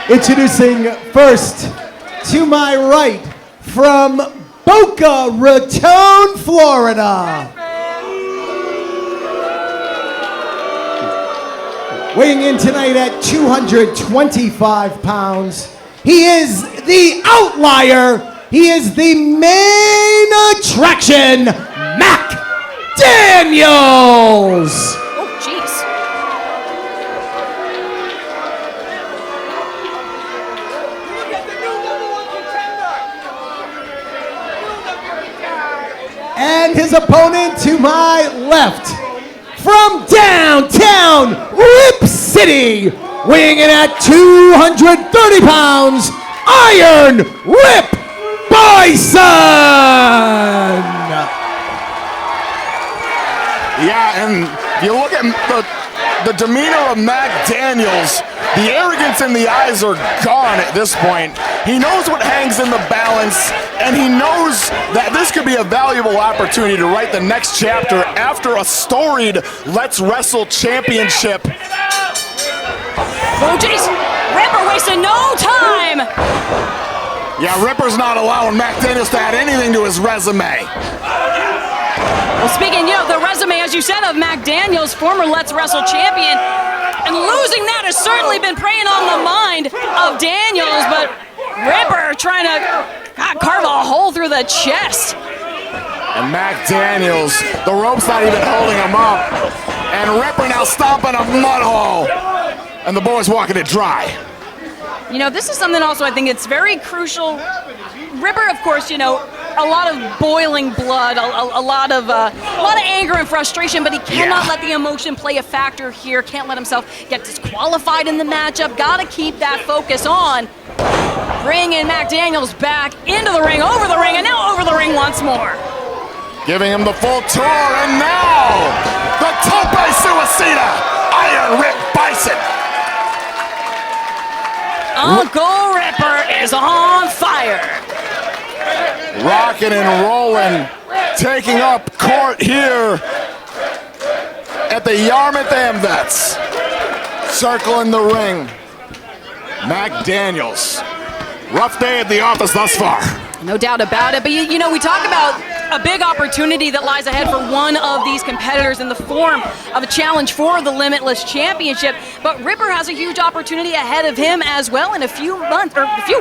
Introducing first, to my right, from Boca Raton, Florida. Weighing in tonight at 225 pounds, he is the Outlier. He is the main attraction, Mac Daniels. Oh, jeez. And his opponent to my left, from downtown Rip City, weighing in at 230 pounds, Iron Rip Byson! Yeah, and if you look at the demeanor of Mac Daniels, the arrogance in the eyes are gone at this point. He knows what hangs in the balance, and he knows that this could be a valuable opportunity to write the next chapter after a storied Let's Wrestle championship. Oh, jeez. Ripper wasted no time. Yeah, Ripper's not allowing Mac Daniels to add anything to his resume. Well, speaking, the resume, as you said, of Mac Daniels, former Let's Wrestle champion, and losing that has certainly been preying on the mind of Daniels, but Ripper trying to carve a hole through the chest. And Mac Daniels, the rope's not even holding him up, and Ripper now stomping a mud hole, and the boys walking it dry. This is something also I think it's very crucial. Ripper, of course, a lot of boiling blood, a lot of anger and frustration, but he cannot let the emotion play a factor here. Can't let himself get disqualified in the matchup. Got to keep that focus on. Bringing Mac Daniels back into the ring, over the ring, and now over the ring once more. Giving him the full tour, and now the Tope Suicida, Iron Rip Byson. Uncle Ripper is on fire. Rocking and rolling, taking up court here at the Yarmouth Amvets. Circling the ring, Mac Daniels. Rough day at the office thus far. No doubt about it, but we talk about a big opportunity that lies ahead for one of these competitors in the form of a challenge for the Limitless Championship, but Ripper has a huge opportunity ahead of him as well in a few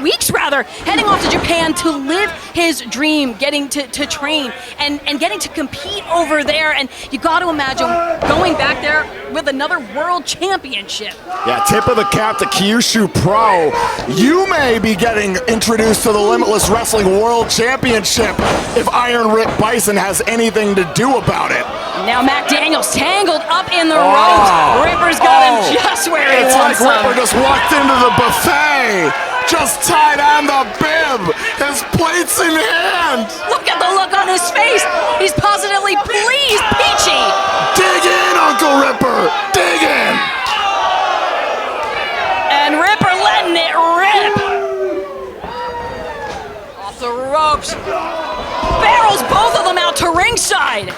weeks rather, heading off to Japan to live his dream, getting to train and getting to compete over there, and you got to imagine going back there with another world championship. Yeah, tip of the cap to Kyushu Pro. You may be getting introduced to the Limitless Wrestling World Championship if Iron Rip Byson has anything to do about it. Now Mac Daniels tangled up in the ropes. Ripper's got him just where he wants him. It's like Ripper just walked into the buffet, just tied on the bib, his plates in hand. Look at the look on his face. He's positively pleased, peachy. Dig in, Uncle Ripper, dig in. And Ripper letting it rip. Off the ropes. Barrels both of them out to ringside.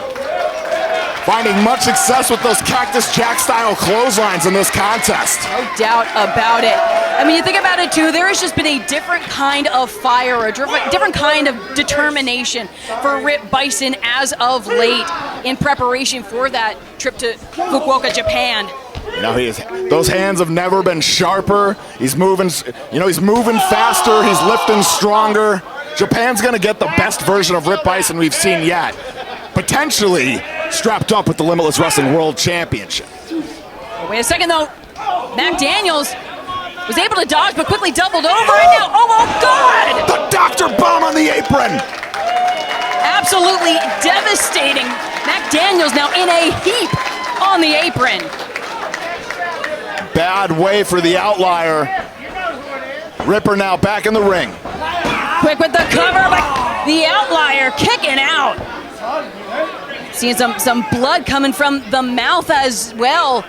Finding much success with those Cactus Jack style clotheslines in this contest. No doubt about it. I mean, you think about it too, there has just been a different kind of fire, a different kind of determination for Rip Byson as of late in preparation for that trip to Fukuoka, Japan. Those hands have never been sharper. He's moving, he's moving faster, he's lifting stronger. Japan's gonna get the best version of Rip Byson we've seen yet. Potentially strapped up with the Limitless Wrestling World Championship. Wait a second though, Mac Daniels was able to dodge but quickly doubled over and now, oh God! The Dr. Bomb on the apron! Absolutely devastating. Mac Daniels now in a heap on the apron. Bad way for the Outlier. Ripper now back in the ring. Quick with the cover, but the Outlier kicking out. Seeing some blood coming from the mouth as well.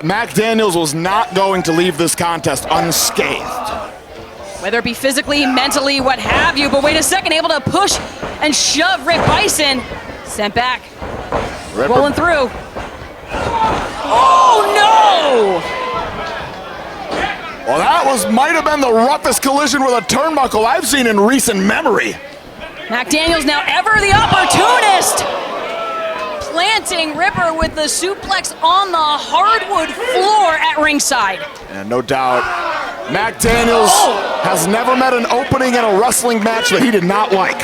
Mac Daniels was not going to leave this contest unscathed. Whether it be physically, mentally, what have you, but wait a second, able to push and shove Rip Byson. Sent back. Ripper. Rolling through. Oh no! Well, that Daniels might have been the roughest collision with a turnbuckle I've seen in recent memory. Mac Daniels now ever the opportunist. Planting Ripper with the suplex on the hardwood floor at ringside. And no doubt, Mac Daniels has never met an opening in a wrestling match that he did not like.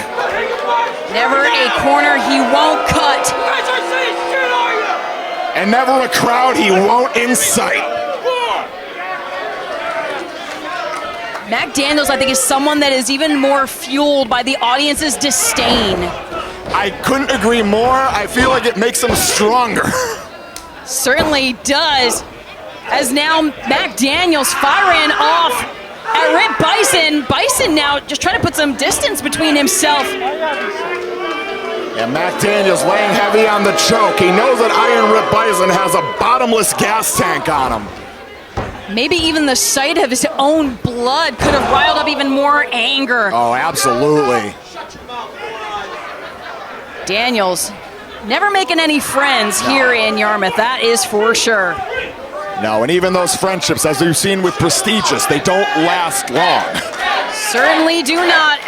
Never a corner he won't cut. And never a crowd he won't incite. Mac Daniels, I think, is someone that is even more fueled by the audience's disdain. I couldn't agree more. I feel like it makes him stronger. Certainly does. As now Mac Daniels firing off at Rip Byson. Byson now just trying to put some distance between himself. And Mac Daniels laying heavy on the choke. He knows that Iron Rip Byson has a bottomless gas tank on him. Maybe even the sight of his own blood could have riled up even more anger. Oh, absolutely. Daniels never making any friends here in Yarmouth, that is for sure. No, and even those friendships, as you've seen with Prestigious, they don't last long. Certainly do not.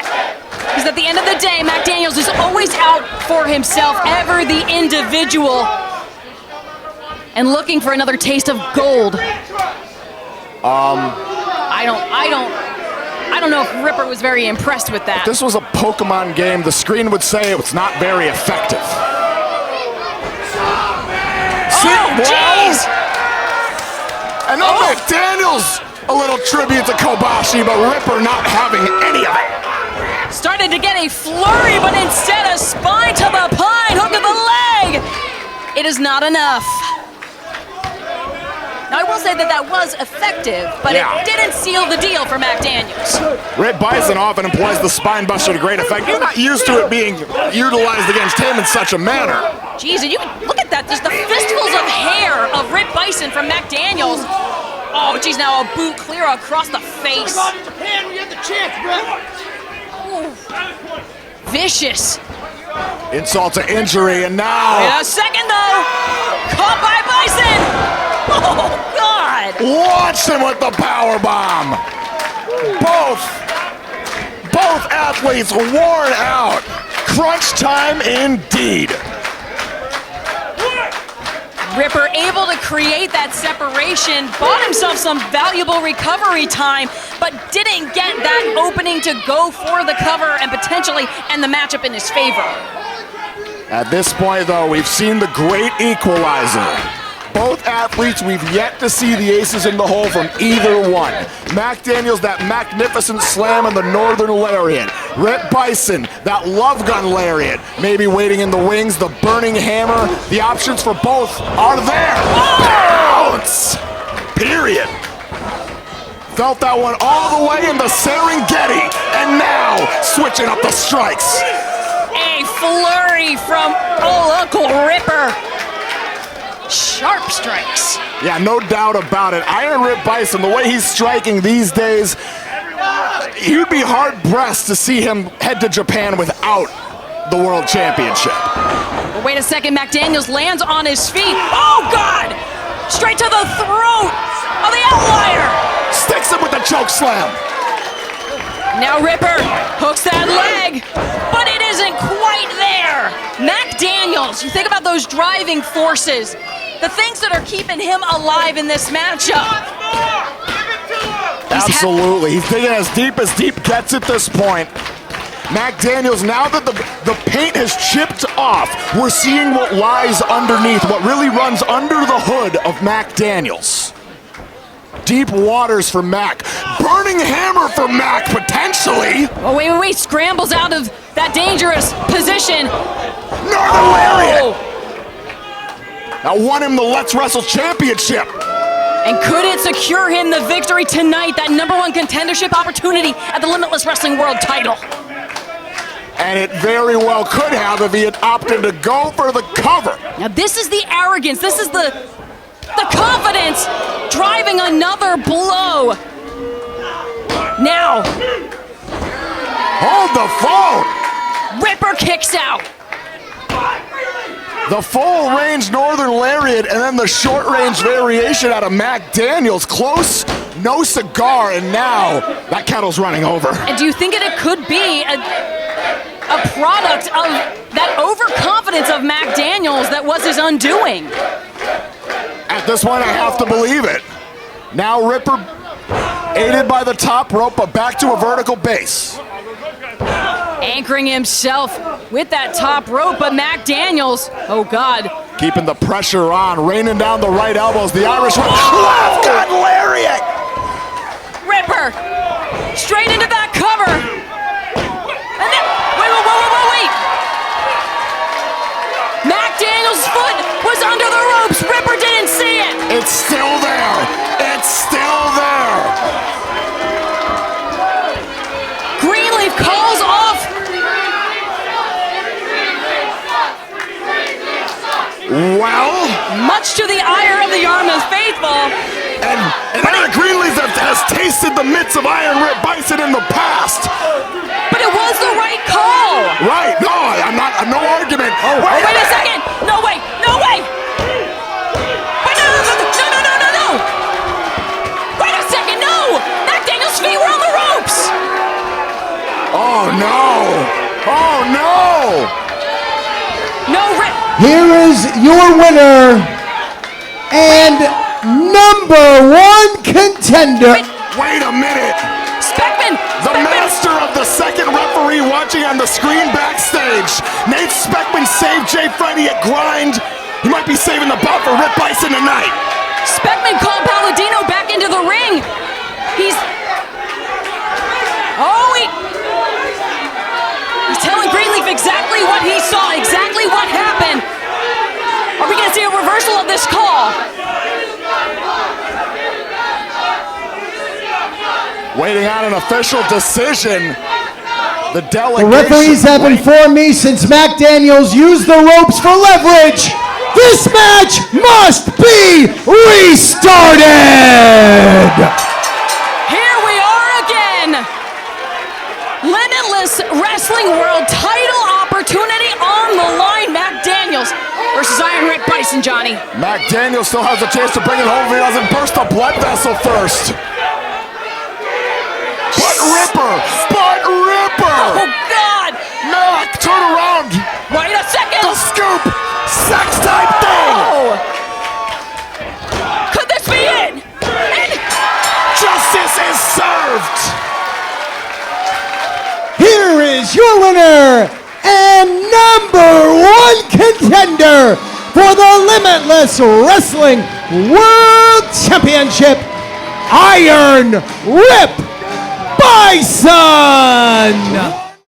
Because at the end of the day, Mac Daniels is always out for himself, ever the individual, and looking for another taste of gold. I don't know if Ripper was very impressed with that. If this was a Pokemon game, the screen would say it was not very effective. Oh, jeez! And then Mac Daniels, a little tribute to Kobashi, but Ripper not having any of it. Started to get a flurry, but instead a spine to the pine, hook to the leg. It is not enough. Now, I will say that that was effective, but it didn't seal the deal for Mac Daniels. Rip Byson often employs the spine buster to great effect. You're not used to it being utilized against him in such a manner. Jeez, and you can look at that, just the fistfuls of hair of Rip Byson from Mac Daniels. Oh, geez, now a boot clear across the face. What about Japan? We had the chance, Ooh. Vicious. Insult to injury, and now... Wait a second, though. Caught by Byson. Oh, God! Launch him with the power bomb. Both athletes worn out. Crunch time indeed. Ripper able to create that separation, bought himself some valuable recovery time, but didn't get that opening to go for the cover and potentially end the matchup in his favor. At this point, though, we've seen the great equalizer. Both athletes, we've yet to see the aces in the hole from either one. Mac Daniels, that magnificent slam in the Northern Lariat. Rip Byson, that love gun lariat. Maybe waiting in the wings, the burning hammer. The options for both are there. Bounce! Period. Felt that one all the way in the Serengeti. And now, switching up the strikes. A flurry from Uncle Ripper. Sharp strikes. Yeah, no doubt about it. Iron Rip Byson, the way he's striking these days, you'd be hard-pressed to see him head to Japan without the World Championship. Well, wait a second, Mac Daniels lands on his feet. Oh, God! Straight to the throat of the Outlier. Sticks him with the choke slam. Now Ripper hooks that leg, but it isn't quite there. Mac Daniels, you think about those driving forces, the things that are keeping him alive in this matchup. Absolutely. He's digging as deep gets at this point. Mac Daniels, now that the paint has chipped off, we're seeing what lies underneath, what really runs under the hood of Mac Daniels. Deep waters for Mac. Burning hammer for Mac, potentially. Oh, wait. Scrambles out of that dangerous position. Northern Lariat. Now won him the Let's Wrestle Championship. And could it secure him the victory tonight, that #1 contendership opportunity at the Limitless Wrestling World title? And it very well could have if he had opted to go for the cover. Now this is the arrogance, this is the confidence driving another blow. Now. Hold the phone. Ripper kicks out. The full range Northern Lariat and then the short range variation out of Mac Daniels. Close, no cigar, and now that kettle's running over. And do you think that it could be a product of that overconfidence of Mac Daniels that was his undoing? At this point, I have to believe it. Now Ripper aided by the top rope, but back to a vertical base. Anchoring himself with that top rope, but Mac Daniels, oh God. Keeping the pressure on, raining down the right elbows. The Irish whip, left gun lariat. Ripper, straight into that cover. And then, wait. Mac Daniels' foot was under the ropes. Ripper didn't see it. It's still there. It's still there. Greenleaf calls off. Well, much to the ire of the Yarmouth faithful. And Eric Greenleaf has tasted the mitts of Iron Rip Byson in the past. But it was the right call. Right, no, I'm not, no argument. Wait a second. No way. Wait, no. Wait a second, no. Mac Daniels' feet were on the ropes. Oh no. No, Rip. Here is your winner and #1 contender. Wait a minute. Speckman. The master of the second referee watching on the screen backstage. Nate Speckman saved Jay Friday at Grind. He might be saving the bout for Rip Byson tonight. Speckman called Palladino back into the ring. He's telling Greenleaf exactly what he saw, exactly what happened. Are we going to see a reversal of this call? Waiting on an official decision. The The delegation. referees have informed me since Mac Daniels used the ropes for leverage, this match must be restarted! Here we are again. Limitless Wrestling World title opportunity on the line. Mac Daniels versus Iron Rip Byson, Johnny. Mac Daniels still has a chance to bring it home if he doesn't burst a blood vessel first. But Ripper! Oh, God! Mac, turn around! Wait a second! The scoop! Sex type thing! Oh! Could this be it? And Justice is served! Here is your winner and #1 contender for the Limitless Wrestling World Championship, Iron Rip Byson!